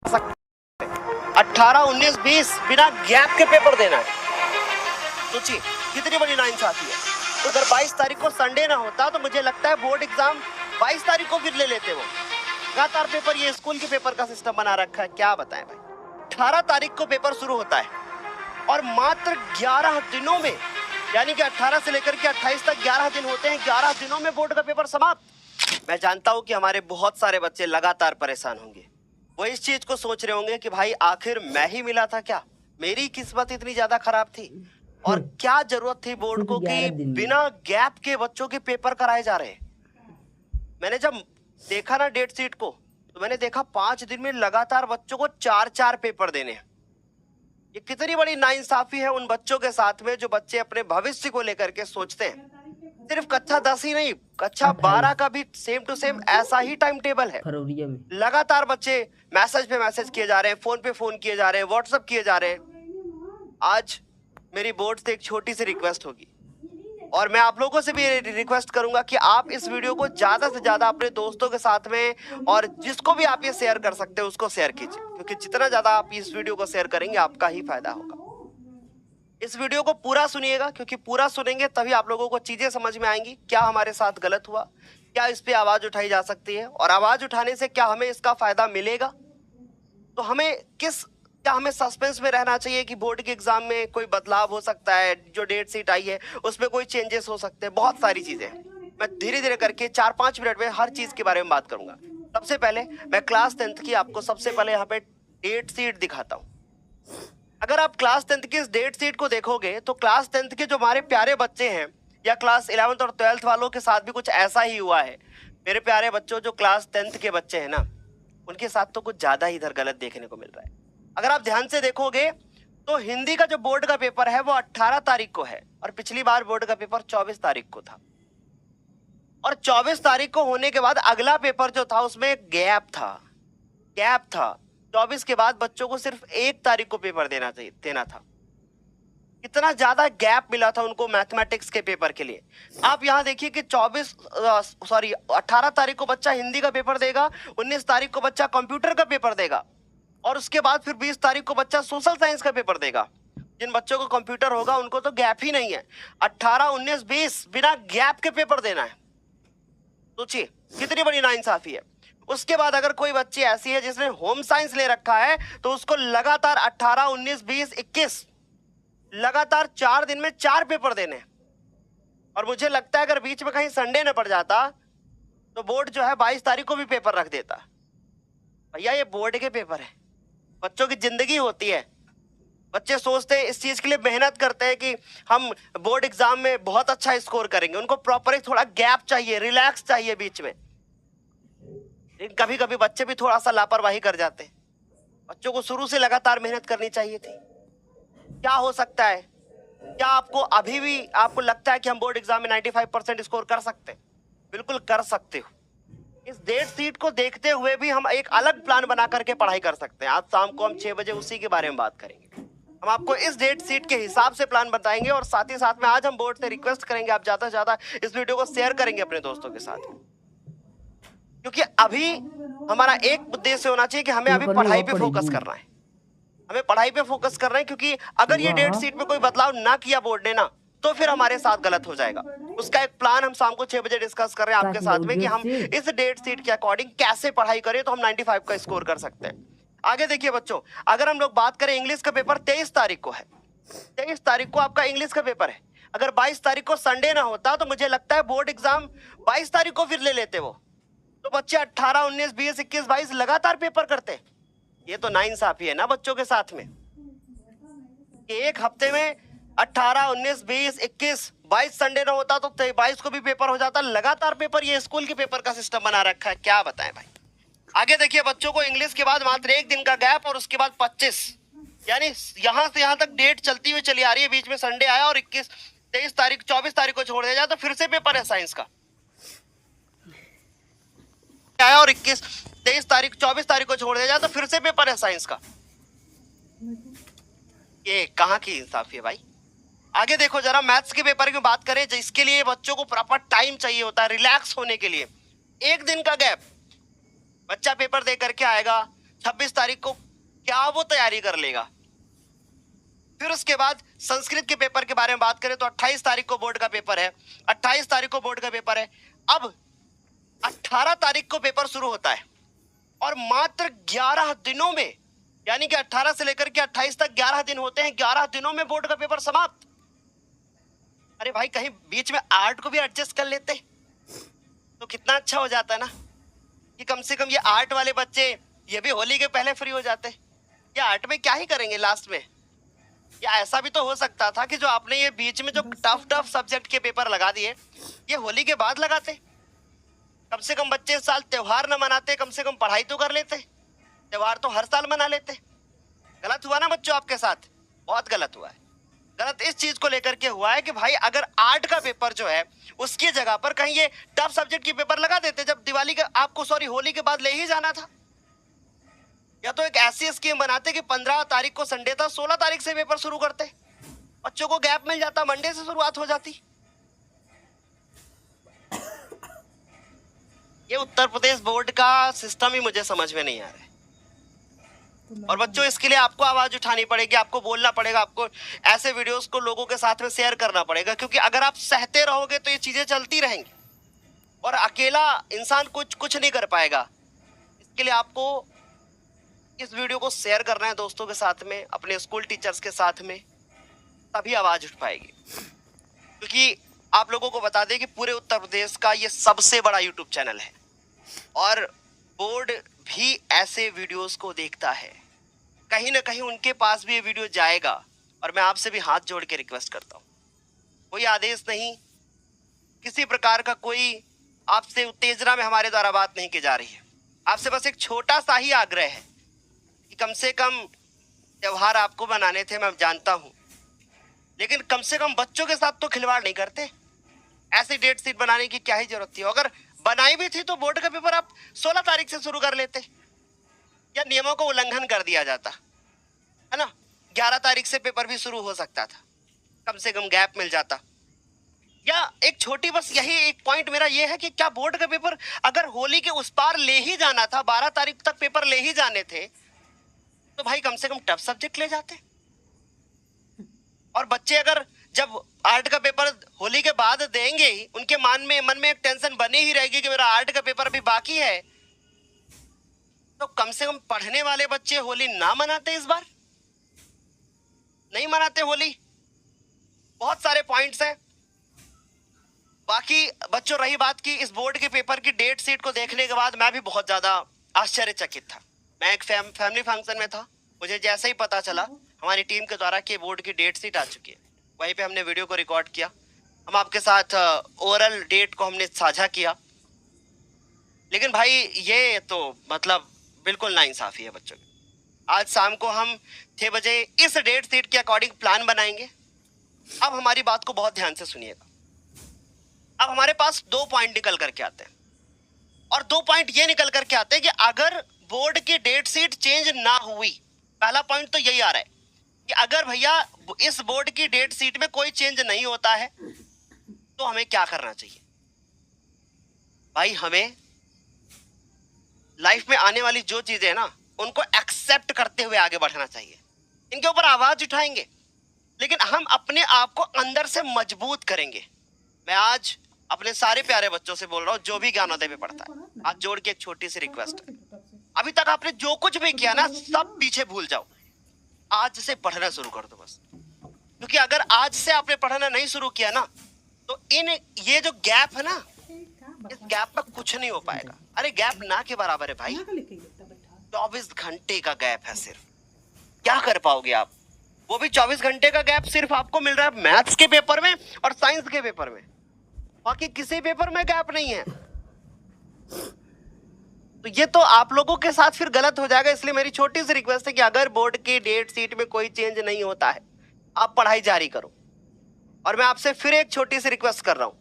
18, 19, 20 बिना गैप के पेपर देना है। सोचिए कितनी बड़ी नाइंसाफी है। तो अगर 22 तारीख को संडे ना होता तो मुझे लगता है बोर्ड एग्जाम 22 तारीख को फिर ले लेते वो। लगातार पेपर, ये स्कूल के पेपर का सिस्टम बना रखा है, क्या बताएं भाई। 18 तारीख को पेपर शुरू होता है और मात्र 11 दिनों में, यानी कि 18 से लेकर के 28 तक 11 दिन होते हैं, 11 दिनों में बोर्ड का पेपर समाप्त। मैं जानता हूं कि हमारे बहुत सारे बच्चे लगातार परेशान होंगे। वो इस चीज को सोच रहे होंगे कि भाई आखिर मैं ही मिला था क्या, मेरी किस्मत इतनी ज्यादा खराब थी और क्या जरूरत थी बोर्ड को कि बिना गैप के बच्चों के पेपर कराए जा रहे हैं। मैंने जब देखा ना डेट शीट को, तो मैंने देखा 5 दिन में लगातार बच्चों को 4-4 पेपर देने हैं। ये कितनी बड़ी नाइंसाफी है उन बच्चों के साथ में जो बच्चे अपने भविष्य को लेकर के सोचते हैं। सिर्फ कक्षा 10 ही नहीं, कक्षा 12 का भी सेम टू सेम ऐसा ही टाइम टेबल है। लगातार बच्चे मैसेज पे मैसेज किए जा रहे हैं, फोन पे फोन किए जा रहे हैं, व्हाट्सएप किए जा रहे हैं। आज मेरी बोर्ड से एक छोटी सी रिक्वेस्ट होगी और मैं आप लोगों से भी रिक्वेस्ट करूंगा कि आप इस वीडियो को ज्यादा से ज्यादा अपने दोस्तों के साथ में और जिसको भी आप ये शेयर कर सकते हैं उसको शेयर कीजिए, क्योंकि जितना ज्यादा आप इस वीडियो को शेयर करेंगे आपका ही फायदा होगा। इस वीडियो को पूरा सुनिएगा, क्योंकि पूरा सुनेंगे तभी आप लोगों को चीजें समझ में आएंगी, क्या हमारे साथ गलत हुआ, क्या इस पे आवाज उठाई जा सकती है और आवाज उठाने से क्या हमें इसका फायदा मिलेगा। तो हमें सस्पेंस में रहना चाहिए कि बोर्ड के एग्जाम में कोई बदलाव हो सकता है, जो डेट शीट आई है उसमें कोई चेंजेस हो सकते हैं, बहुत सारी चीजें। मैं धीरे धीरे करके 4-5 मिनट में हर चीज के बारे में बात करूंगा। सबसे पहले मैं क्लास 10th की आपको सबसे पहले यहाँ पे डेट शीट दिखाता हूँ। अगर आप क्लास 10th की इस डेट शीट को देखोगे तो क्लास 10th के जो हमारे प्यारे बच्चे हैं, या क्लास 11th और 12th वालों के साथ भी कुछ ऐसा ही हुआ है। मेरे प्यारे बच्चों, जो क्लास 10th के बच्चे हैं ना, उनके साथ तो कुछ ज्यादा ही इधर गलत देखने को मिल रहा है। अगर आप ध्यान से देखोगे तो हिंदी का जो बोर्ड का पेपर है वो 18 तारीख को है और पिछली बार बोर्ड का पेपर 24 तारीख को था। और 24 तारीख को होने के बाद अगला पेपर जो था उसमें गैप था। 24 के बाद बच्चों को सिर्फ 1 तारीख को पेपर देना था। कितना ज्यादा गैप मिला था उनको मैथमेटिक्स के पेपर के लिए। आप यहाँ देखिए कि 18 तारीख को बच्चा हिंदी का पेपर देगा, 19 तारीख को बच्चा कंप्यूटर का पेपर देगा और उसके बाद फिर 20 तारीख को बच्चा सोशल साइंस का पेपर देगा। जिन बच्चों को कंप्यूटर होगा उनको तो गैप ही नहीं है। 18, 19, 20 बिना गैप के पेपर देना है। सोचिए कितनी बड़ी नाइंसाफी है। उसके बाद अगर कोई बच्ची ऐसी है जिसने होम साइंस ले रखा है तो उसको लगातार 18, 19, 20, 21 लगातार 4 दिन में 4 पेपर देने हैं। और मुझे लगता है अगर बीच में कहीं संडे न पड़ जाता तो बोर्ड जो है 22 तारीख को भी पेपर रख देता। भैया ये बोर्ड के पेपर है, बच्चों की जिंदगी होती है। बच्चे सोचते हैं, इस चीज के लिए मेहनत करते हैं कि हम बोर्ड एग्जाम में बहुत अच्छा स्कोर करेंगे। उनको प्रॉपर एक थोड़ा गैप चाहिए, रिलैक्स चाहिए बीच में। लेकिन कभी कभी बच्चे भी थोड़ा सा लापरवाही कर जाते हैं। बच्चों को शुरू से लगातार मेहनत करनी चाहिए थी। क्या हो सकता है, क्या आपको अभी भी आपको लगता है कि हम बोर्ड एग्जाम में 95% स्कोर कर सकते हैं? बिल्कुल कर सकते हो। इस डेट शीट को देखते हुए भी हम एक अलग प्लान बना करके पढ़ाई कर सकते हैं। आज शाम को हम 6 बजे उसी के बारे में बात करेंगे। हम आपको इस डेट शीट के हिसाब से प्लान बताएंगे और साथ ही साथ में आज हम बोर्ड से रिक्वेस्ट करेंगे आप ज्यादा से ज्यादा इस वीडियो को शेयर करेंगे अपने दोस्तों के साथ, क्योंकि अभी हमारा एक उद्देश्य होना चाहिए कि हमें अभी पढ़ाई पे फोकस करना है। हमें पढ़ाई पे फोकस करना है, क्योंकि अगर ये डेट शीट में कोई बदलाव ना किया बोर्ड ने ना, तो फिर हमारे साथ गलत हो जाएगा। उसका एक प्लान हम शाम को 6 बजे डिस्कस कर रहे हैं आपके साथ में कि हम इस डेट शीट के अकॉर्डिंग कैसे पढ़ाई करें तो हम 95 का स्कोर कर सकते हैं। आगे देखिए बच्चों, अगर हम लोग बात करें इंग्लिश का पेपर 23 तारीख को है। 23 तारीख को आपका इंग्लिश का पेपर है। अगर 22 तारीख को संडे ना होता तो मुझे लगता है बोर्ड एग्जाम 22 तारीख को फिर ले लेते वो। तो बच्चे 18, 19, 20, 21, 22 लगातार पेपर करते। ये तो नाइंसाफी है ना बच्चों के साथ में। एक हफ्ते में 18, 19, 20, 21, 22 संडे ना होता तो 22 को भी पेपर हो जाता। लगातार पेपर, ये स्कूल के पेपर का सिस्टम बना रखा है, क्या बताएं भाई। आगे देखिए बच्चों को इंग्लिश के बाद मात्र 1 दिन का गैप और उसके बाद 25, यानी यहां से यहां तक डेट चलती हुई चली आ रही है। बीच में संडे आया और 23 तारीख 24 तारीख को छोड़ दिया जाए तो फिर से पेपर है साइंस का आया और 23 तारीख 24 तारीख को छोड़ दिया जाए तो फिर से पेपर है साइंस का। ये कहाँ की इंसाफी है भाई। आगे देखो जरा, मैथ्स के पेपर की बात करें जिसके लिए बच्चों को प्रॉपर टाइम चाहिए होता है रिलैक्स होने के लिए। 1 दिन का गैप, बच्चा पेपर दे करके आएगा, 26 तारीख को क्या वो तैयारी कर लेगा। फिर उसके बाद संस्कृत के पेपर के बारे में बात करें तो 28 तारीख को बोर्ड का पेपर है, 28 तारीख को बोर्ड का पेपर है। अब 18 तारीख को पेपर शुरू होता है और मात्र 11 दिनों में, यानी कि 18 से लेकर के 28 तक 11 दिन होते हैं, 11 दिनों में बोर्ड का पेपर समाप्त। अरे भाई, कहीं बीच में आर्ट को भी एडजस्ट कर लेते तो कितना अच्छा हो जाता है ना, कि कम से कम ये आर्ट वाले बच्चे ये भी होली के पहले फ्री हो जाते। ये आर्ट में क्या ही करेंगे लास्ट में। या ऐसा भी तो हो सकता था कि जो आपने ये बीच में जो टफ सब्जेक्ट के पेपर लगा दिए, ये होली के बाद लगाते। कम से कम बच्चे इस साल त्योहार न मनाते, कम से कम पढ़ाई तो कर लेते। त्योहार तो हर साल मना लेते। गलत हुआ ना बच्चों आपके साथ, बहुत गलत हुआ है। गलत इस चीज को लेकर के हुआ है कि भाई अगर आर्ट का पेपर जो है उसकी जगह पर कहीं ये टफ सब्जेक्ट की पेपर लगा देते, जब दिवाली का आपको होली के बाद ले ही जाना था। या तो एक ऐसी स्कीम बनाते कि 15 तारीख को संडे था, 16 तारीख से पेपर शुरू करते, बच्चों को गैप मिल जाता, मंडे से शुरुआत हो जाती। ये उत्तर प्रदेश बोर्ड का सिस्टम ही मुझे समझ में नहीं आ रहा है। और बच्चों, इसके लिए आपको आवाज उठानी पड़ेगी, आपको बोलना पड़ेगा, आपको ऐसे वीडियोस को लोगों के साथ में शेयर करना पड़ेगा, क्योंकि अगर आप सहते रहोगे तो ये चीजें चलती रहेंगी और अकेला इंसान कुछ नहीं कर पाएगा। इसके लिए आपको इस वीडियो को शेयर करना है दोस्तों के साथ में, अपने स्कूल टीचर्स के साथ में, तभी आवाज उठ पाएगी। क्योंकि आप लोगों को बता दें कि पूरे उत्तर प्रदेश का ये सबसे बड़ा यूट्यूब चैनल है और बोर्ड भी ऐसे वीडियोस को देखता है। कहीं ना कहीं उनके पास भी ये वीडियो जाएगा और मैं आपसे भी हाथ जोड़ के रिक्वेस्ट करता हूँ, कोई आदेश नहीं, किसी प्रकार का कोई आपसे उत्तेजना में हमारे द्वारा बात नहीं की जा रही है। आपसे बस एक छोटा सा ही आग्रह है कि कम से कम त्योहार आपको बनाने थे, मैं जानता हूँ, लेकिन कम से कम बच्चों के साथ तो खिलवाड़ नहीं करते। ऐसी डेट शीट बनाने की क्या ही जरूरत थी। अगर बनाई भी थी तो बोर्ड का पेपर आप 16 तारीख से शुरू कर लेते, या नियमों को उल्लंघन कर दिया जाता है ना। 11 तारीख से पेपर भी शुरू हो सकता था, कम से कम गैप मिल जाता। या एक छोटी बस यही एक पॉइंट मेरा ये है कि क्या बोर्ड का पेपर अगर होली के उस पार ले ही जाना था, 12 तारीख तक पेपर ले ही जाने थे, तो भाई कम से कम टफ सब्जेक्ट ले जाते। और बच्चे अगर जब आर्ट का पेपर होली के बाद देंगे ही, उनके मन में एक टेंशन बनी ही रहेगी कि मेरा आर्ट का पेपर अभी बाकी है, तो कम से कम पढ़ने वाले बच्चे होली ना मनाते। इस बार नहीं मनाते होली। बहुत सारे पॉइंट्स हैं। बाकी बच्चों, रही बात की इस बोर्ड के पेपर की डेट शीट को देखने के बाद मैं भी बहुत ज्यादा आश्चर्यचकित था। मैं एक फैमिली फंक्शन में था, मुझे जैसे ही पता चला हमारी टीम के द्वारा कि बोर्ड की डेट शीट आ चुकी है, वहीं पे हमने वीडियो को रिकॉर्ड किया। हम आपके साथ ओरल डेट को हमने साझा किया। लेकिन भाई ये तो मतलब बिल्कुल नाइंसाफी है बच्चों की। आज शाम को हम 6 बजे इस डेट शीट के अकॉर्डिंग प्लान बनाएंगे। अब हमारी बात को बहुत ध्यान से सुनिएगा। अब हमारे पास 2 पॉइंट निकल करके आते हैं, और 2 पॉइंट ये निकल करके आते हैं कि अगर बोर्ड की डेट शीट चेंज ना हुई, पहला पॉइंट तो यही आ रहा है कि अगर भैया इस बोर्ड की डेट शीट में कोई चेंज नहीं होता है तो हमें क्या करना चाहिए। भाई, हमें लाइफ में आने वाली जो चीजें हैं ना, उनको एक्सेप्ट करते हुए आगे बढ़ना चाहिए। इनके ऊपर आवाज उठाएंगे, लेकिन हम अपने आप को अंदर से मजबूत करेंगे। मैं आज अपने सारे प्यारे बच्चों से बोल रहा हूँ, जो भी ज्ञानोदय में पढ़ता है, आज जोड़ के एक छोटी सी रिक्वेस्ट है, अभी तक आपने जो कुछ भी किया ना, सब पीछे भूल जाओ। आज से पढ़ना शुरू कर दो बस। क्योंकि अगर आज से आपने पढ़ना नहीं शुरू किया ना, तो ये जो गैप है ना, इस गैप में कुछ नहीं हो पाएगा। अरे गैप ना के बराबर है भाई, 24 घंटे का गैप है सिर्फ। क्या कर पाओगे आप? वो भी 24 घंटे का गैप सिर्फ आपको मिल रहा है मैथ्स के पेपर में और साइंस के पेपर में, बाकी किसी पेपर में गैप नहीं है। तो ये तो आप लोगों के साथ फिर गलत हो जाएगा। इसलिए मेरी छोटी सी रिक्वेस्ट है कि अगर बोर्ड की डेट शीट में कोई चेंज नहीं होता है, आप पढ़ाई जारी करो। और मैं आपसे फिर एक छोटी सी रिक्वेस्ट कर रहा हूं,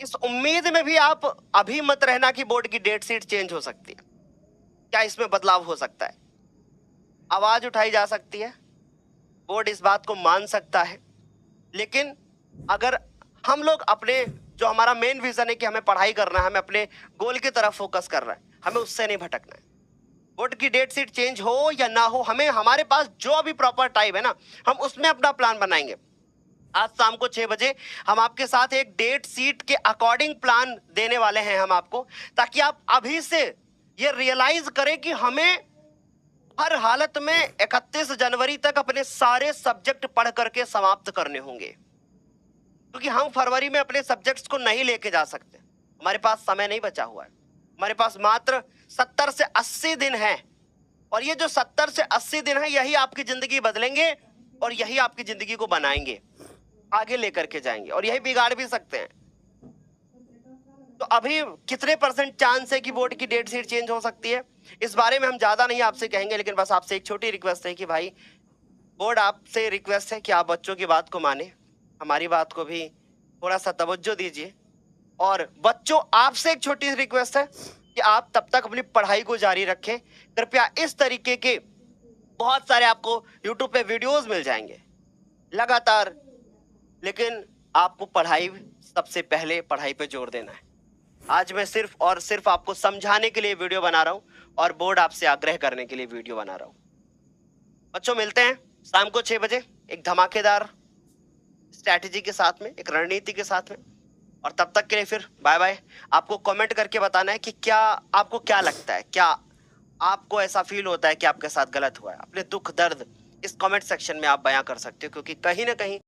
इस उम्मीद में भी आप अभी मत रहना कि बोर्ड की डेट शीट चेंज हो सकती है। क्या इसमें बदलाव हो सकता है? आवाज उठाई जा सकती है, बोर्ड इस बात को मान सकता है। लेकिन अगर हम लोग अपने जो हमारा मेन विजन है कि हमें पढ़ाई करना है, हमें अपने गोल की तरफ फोकस करना है, हमें उससे नहीं भटकना है। बोर्ड की डेट शीट चेंज हो या ना हो, हमें हमारे पास जो अभी प्रॉपर टाइम है ना, हम उसमें अपना प्लान बनाएंगे। आज शाम को 6 बजे हम आपके साथ एक डेट शीट के अकॉर्डिंग प्लान देने वाले हैं हम आपको, ताकि आप अभी से ये रियलाइज करें कि हमें हर हालत में 31 जनवरी तक अपने सारे सब्जेक्ट पढ़ करके समाप्त करने होंगे, क्योंकि हम फरवरी में अपने सब्जेक्ट्स को नहीं लेके जा सकते। हमारे पास समय नहीं बचा हुआ है, हमारे पास मात्र 70 से 80 दिन है, और ये जो 70 से 80 दिन है यही आपकी जिंदगी बदलेंगे और यही आपकी जिंदगी को बनाएंगे, आगे लेकर के जाएंगे, और यही बिगाड़ भी सकते हैं। तो अभी कितने परसेंट चांस है कि बोर्ड की डेट शीट चेंज हो सकती है, इस बारे में हम ज्यादा नहीं आपसे कहेंगे, लेकिन बस आपसे एक छोटी रिक्वेस्ट है कि भाई, बोर्ड आपसे रिक्वेस्ट है कि आप बच्चों की बात को माने, हमारी बात को भी थोड़ा सा तवज्जो दीजिए, और बच्चों आपसे एक छोटी सी रिक्वेस्ट है कि आप तब तक अपनी पढ़ाई को जारी रखें। कृपया इस तरीके के बहुत सारे आपको YouTube पे वीडियोस मिल जाएंगे लगातार, लेकिन आपको पढ़ाई, सबसे पहले पढ़ाई पे जोर देना है। आज मैं सिर्फ और सिर्फ आपको समझाने के लिए वीडियो बना रहा हूं और बोर्ड आपसे आग्रह करने के लिए वीडियो बना रहा हूं। बच्चों, मिलते हैं शाम को 6 बजे एक धमाकेदार स्ट्रैटेजी के साथ में, एक रणनीति के साथ में, और तब तक के लिए फिर बाय बाय। आपको कमेंट करके बताना है कि क्या आपको क्या लगता है, क्या आपको ऐसा फील होता है कि आपके साथ गलत हुआ है। अपने दुख दर्द इस कमेंट सेक्शन में आप बयां कर सकते हो, क्योंकि कहीं ना कहीं